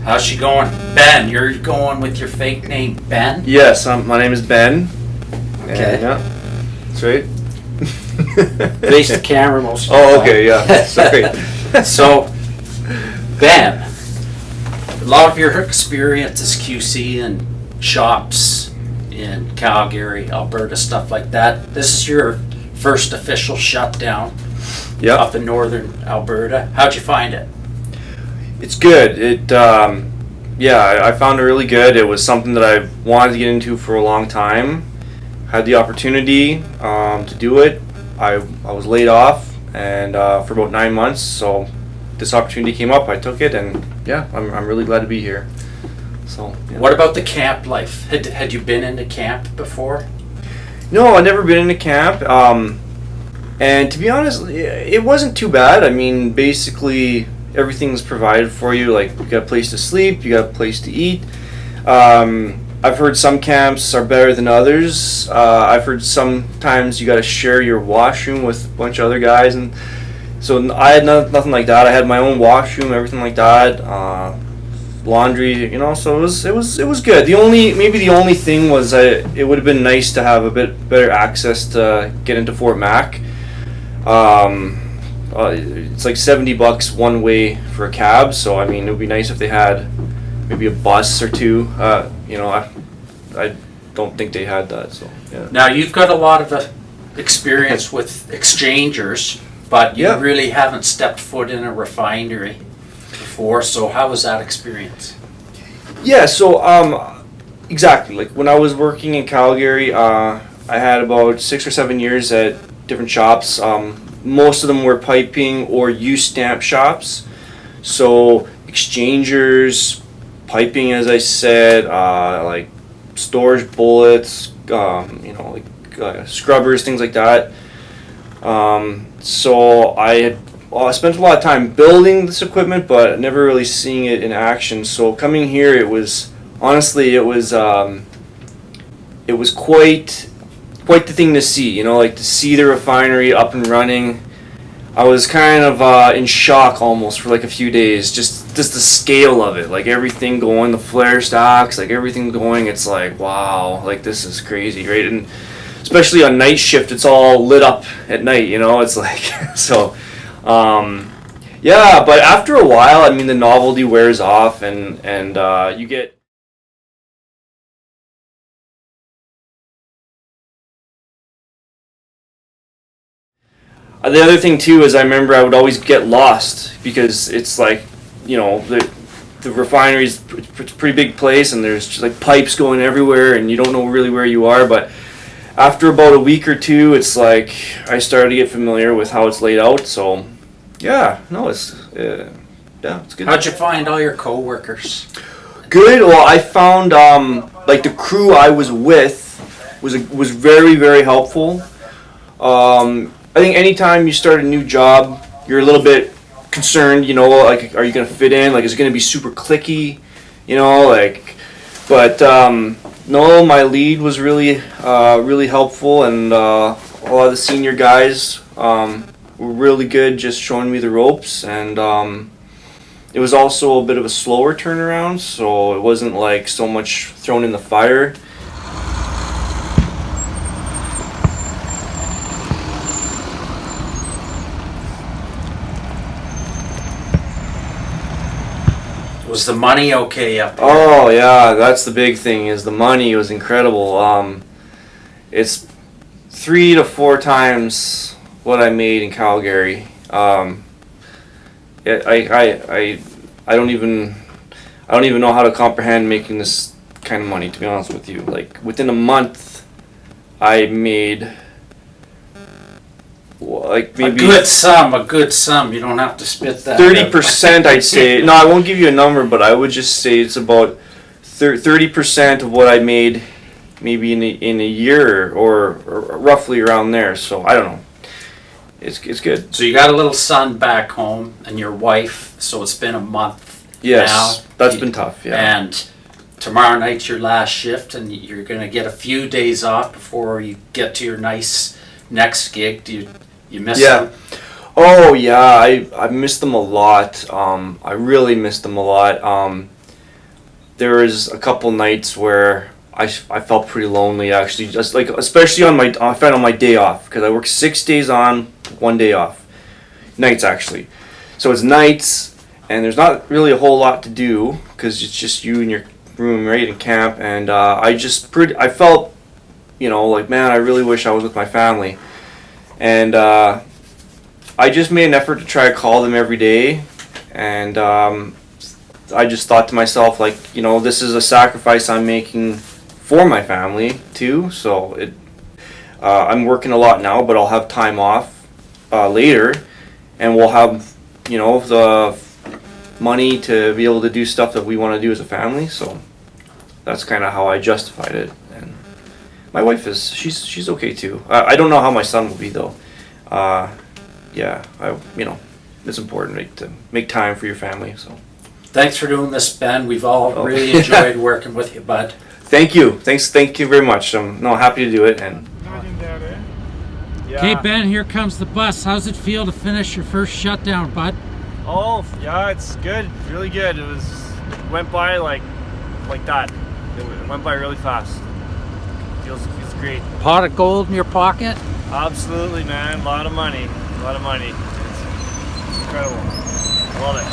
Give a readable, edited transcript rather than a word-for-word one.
How's she going? Ben, you're going with your fake name, Ben? Yes, my name is Ben. Okay. And, yeah, that's right. Face the camera most of the Oh, time. okay, yeah. Sorry. So, Ben, a lot of your experience is QC and shops in Calgary, Alberta, stuff like that. This is your first official shutdown up in northern Alberta. How'd you find it? It's good. I found it really good. It was something that I wanted to get into for a long time. Had the opportunity to do it. I was laid off and for about 9 months, so this opportunity came up. I took it, and yeah, I'm really glad to be here. So. Yeah. What about the camp life? Had you been into camp before? No, I've never been into camp. And to be honest, it wasn't too bad. I mean, basically everything's provided for you. Like, you got a place to sleep, you got a place to eat. I've heard some camps are better than others. I've heard sometimes you got to share your washroom with a bunch of other guys, and so I had nothing like that. I had my own washroom, everything like that. Laundry, so it was good. The only thing was it would have been nice to have a bit better access to get into Fort Mac. It's like $70 one way for a cab, so I mean it would be nice if they had maybe a bus or two. I don't think they had that. So yeah. Now you've got a lot of experience with exchangers, but you really haven't stepped foot in a refinery before. So how was that experience? Yeah. So exactly, like when I was working in Calgary, I had about 6 or 7 years at different shops. Most of them were piping or use stamp shops. So exchangers, piping, as I said, like storage bullets, scrubbers, things like that. So I spent a lot of time building this equipment, but never really seeing it in action. So coming here, it was quite the thing to see. Like to see the refinery up and running. I was kind of in shock almost for like a few days, just the scale of it, like everything going, the flare stocks, like everything going. It's like, wow, like this is crazy, right? And especially on night shift, it's all lit up at night, it's like, so, yeah, but after a while, I mean, the novelty wears off, and you get. The other thing too is I remember I would always get lost because it's like, the refinery's a pretty big place, and there's just like pipes going everywhere, and you don't know really where you are. But after about a week or two, it's like I started to get familiar with how it's laid out. So yeah, no, it's good. How'd you find all your coworkers? Good. Well, I found like the crew I was with was very, very helpful. I think anytime you start a new job, you're a little bit concerned, like, are you going to fit in? Like, is it going to be super cliquey? But no, my lead was really, really helpful, and a lot of the senior guys were really good, just showing me the ropes, and it was also a bit of a slower turnaround, so it wasn't like so much thrown in the fire. Was the money okay up here? Oh yeah, that's the big thing. Is the money was incredible. It's 3 to 4 times what I made in Calgary. I don't even know how to comprehend making this kind of money, to be honest with you. Like within a month, I made like maybe a good sum. You don't have to spit that. 30%, I'd say. No, I won't give you a number, but I would just say it's about 30% of what I made, maybe in a year or roughly around there. So I don't know. It's good. So you got a little son back home and your wife. So it's been a month. Yes, now. That's been tough. Yeah. And tomorrow night's your last shift, and you're gonna get a few days off before you get to your nice next gig. Do you miss them? Oh yeah, I miss them a lot. I really miss them a lot. there was a couple nights where I felt pretty lonely, actually, just like, especially on my day off, because I work 6 days on, 1 day off. Nights, actually. So it's nights, and there's not really a whole lot to do, because it's just you and your roommate in camp, and I felt, like, man, I really wish I was with my family. And I just made an effort to try to call them every day, and I just thought to myself, like, this is a sacrifice I'm making for my family too. So I'm working a lot now, but I'll have time off later, and we'll have the money to be able to do stuff that we want to do as a family. So that's kind of how I justified it. And my wife she's okay too. I don't know how my son will be though. It's important, right, to make time for your family. So Thanks for doing this, Ben. We've all really enjoyed working with you, bud. thank you. Thank you very much. I'm happy to do it. And Okay, Ben, here comes the bus. How's it feel to finish your first shutdown, bud? Oh, yeah, it's good. Really good. It went by like that. It went by really fast. Feels great. Pot of gold in your pocket? Absolutely, man. A lot of money. It's incredible. I love it.